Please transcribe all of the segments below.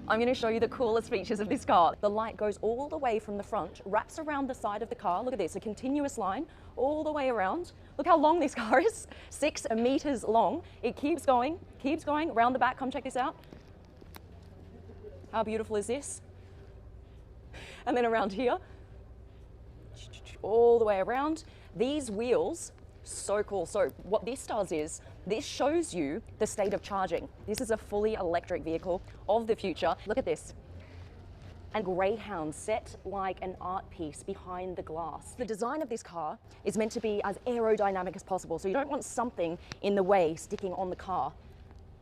I'm going to show you the coolest features of this car. The light goes all the way from the front, wraps around the side of the car. Look at this, a continuous line all the way around. Look how long this car is, 6 meters long. It keeps going around the back. Come check this out. How beautiful is this? And then around here, all the way around. These wheels, so cool. So what this does is, this shows you the state of charging. This is a fully electric vehicle of the future. Look at this. And Greyhound set like an art piece behind the glass. The design of this car is meant to be as aerodynamic as possible. So you don't want something in the way sticking on the car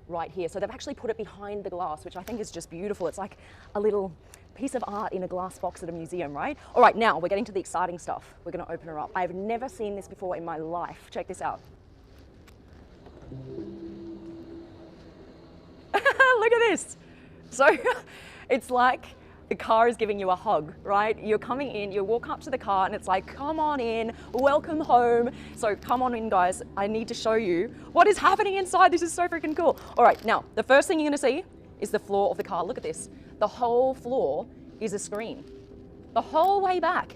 right here. So they've actually put it behind the glass, which I think is just beautiful. It's like a little piece of art in a glass box at a museum, right? All right, now we're getting to the exciting stuff. We're gonna open her up. I've never seen this before in my life. Check this out. Look at this. So it's like the car is giving you a hug, right? You're coming in, you walk up to the car and it's like, come on in, welcome home. So come on in, guys. I need to show you what is happening inside. This is so freaking cool. All right, now the first thing you're gonna see is the floor of the car. Look at this. The whole floor is a screen, the whole way back.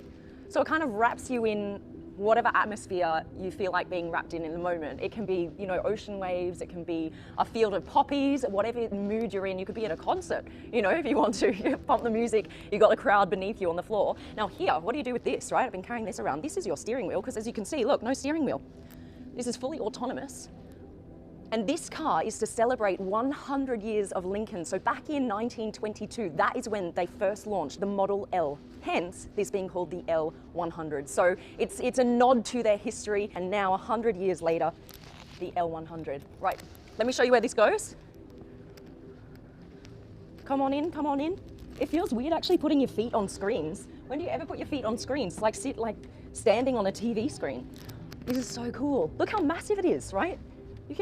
So it kind of wraps you in whatever atmosphere you feel like being wrapped in the moment. It can be, you know, ocean waves, it can be a field of poppies, whatever mood you're in. You could be at a concert, you know, if you want to. You pump the music, you got a crowd beneath you on the floor. Now here, what do you do with this, right? I've been carrying this around. This is your steering wheel, because as you can see, look, no steering wheel. This is fully autonomous. And this car is to celebrate 100 years of Lincoln. So back in 1922, that is when they first launched the Model L. Hence, this being called the L100. So it's a nod to their history. And now 100 years later, the L100. Right, let me show you where this goes. Come on in, come on in. It feels weird actually putting your feet on screens. When do you ever put your feet on screens? Like sit like standing on a TV screen. This is so cool. Look how massive it is, right? You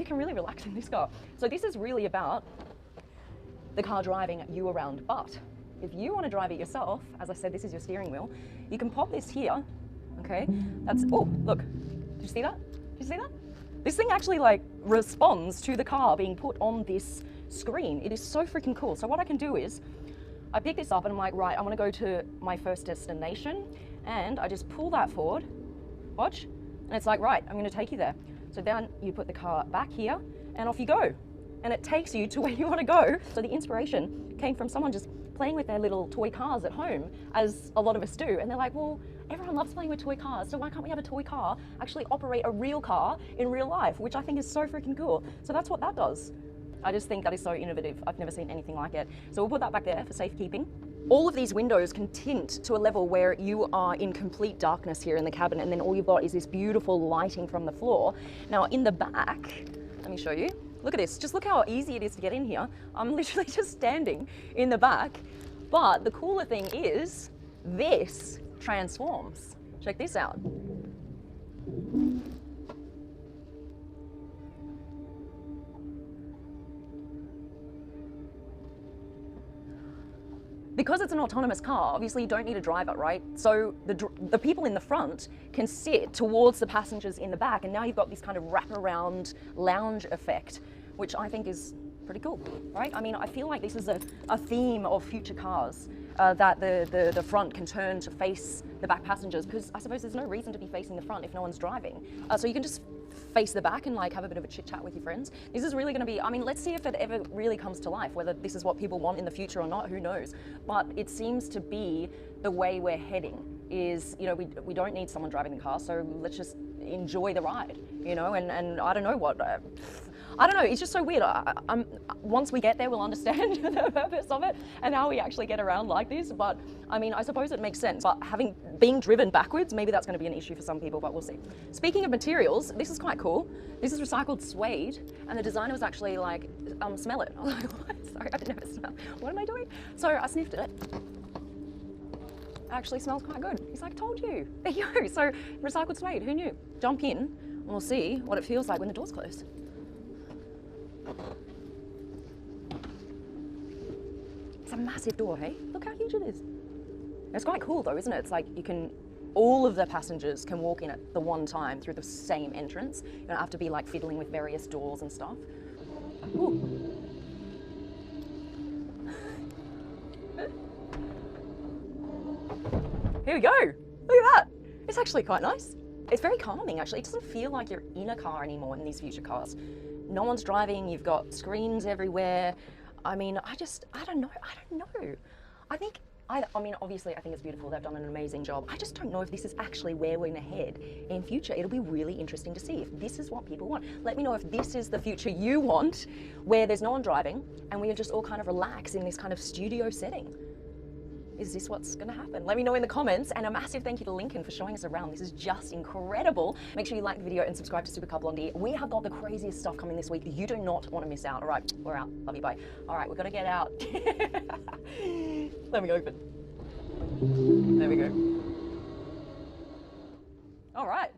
can really relax in this car. So this is really about the car driving you around. But if you want to drive it yourself, as I said, this is your steering wheel, you can pop this here, okay? That's, oh, look, did you see that? Did you see that? This thing actually like responds to the car being put on this screen. It is so freaking cool. So what I can do is, I pick this up and I'm like, right, I want to go to my first destination, and I just pull that forward, watch, and it's like, right, I'm going to take you there. So then you put the car back here and off you go. And it takes you to where you want to go. So the inspiration came from someone just playing with their little toy cars at home, as a lot of us do. And they're like, well, everyone loves playing with toy cars, so why can't we have a toy car actually operate a real car in real life, which I think is so freaking cool. So that's what that does. I just think that is so innovative. I've never seen anything like it. So we'll put that back there for safekeeping. All of these windows can tint to a level where you are in complete darkness here in the cabin, and then all you've got is this beautiful lighting from the floor. Now in the back, let me show you. Look at this, just look how easy it is to get in here. I'm literally just standing in the back. But the cooler thing is, this transforms. Check this out. Because it's an autonomous car, obviously you don't need a driver, right? So the people in the front can sit towards the passengers in the back, and now you've got this kind of wraparound lounge effect, which I think is pretty cool, right? I mean, I feel like this is a theme of future cars, that the front can turn to face the back passengers, because I suppose there's no reason to be facing the front if no one's driving. So you can just face the back and like have a bit of a chit chat with your friends. This is really going to be, I mean, let's see if it ever really comes to life, whether this is what people want in the future or not, who knows. But it seems to be the way we're heading is, you know, we don't need someone driving the car, so let's just enjoy the ride, you know, and I don't know what, I don't know, it's just so weird. Once we get there, we'll understand the purpose of it and how we actually get around like this. But I mean, I suppose it makes sense. But being driven backwards, maybe that's going to be an issue for some people, but we'll see. Speaking of materials, this is quite cool. This is recycled suede, and the designer was actually like, smell it. I was like, what? Sorry, I've never smelled. What am I doing? So I sniffed it. Actually smells quite good. He's like, told you. There you go. So recycled suede, who knew? Jump in and we'll see what it feels like when the door's closed. It's a massive door, hey? Look how huge it is. It's quite cool though, isn't it? It's like all of the passengers can walk in at the one time through the same entrance. You don't have to be like fiddling with various doors and stuff. Ooh. Here we go. Look at that. It's actually quite nice. It's very calming, actually. It doesn't feel like you're in a car anymore in these future cars. No one's driving. You've got screens everywhere. I mean, I don't know. I mean, obviously, I think it's beautiful. They've done an amazing job. I just don't know if this is actually where we're going to head in future. It'll be really interesting to see if this is what people want. Let me know if this is the future you want, where there's no one driving and we are just all kind of relaxed in this kind of studio setting. Is this what's going to happen? Let me know in the comments, and a massive thank you to Lincoln for showing us around. This is just incredible. Make sure you like the video and subscribe to Supercar Blondie. We have got the craziest stuff coming this week. You do not want to miss out. All right, we're out. Love you, bye. All right, we've got to get out. Let me open. There we go. All right.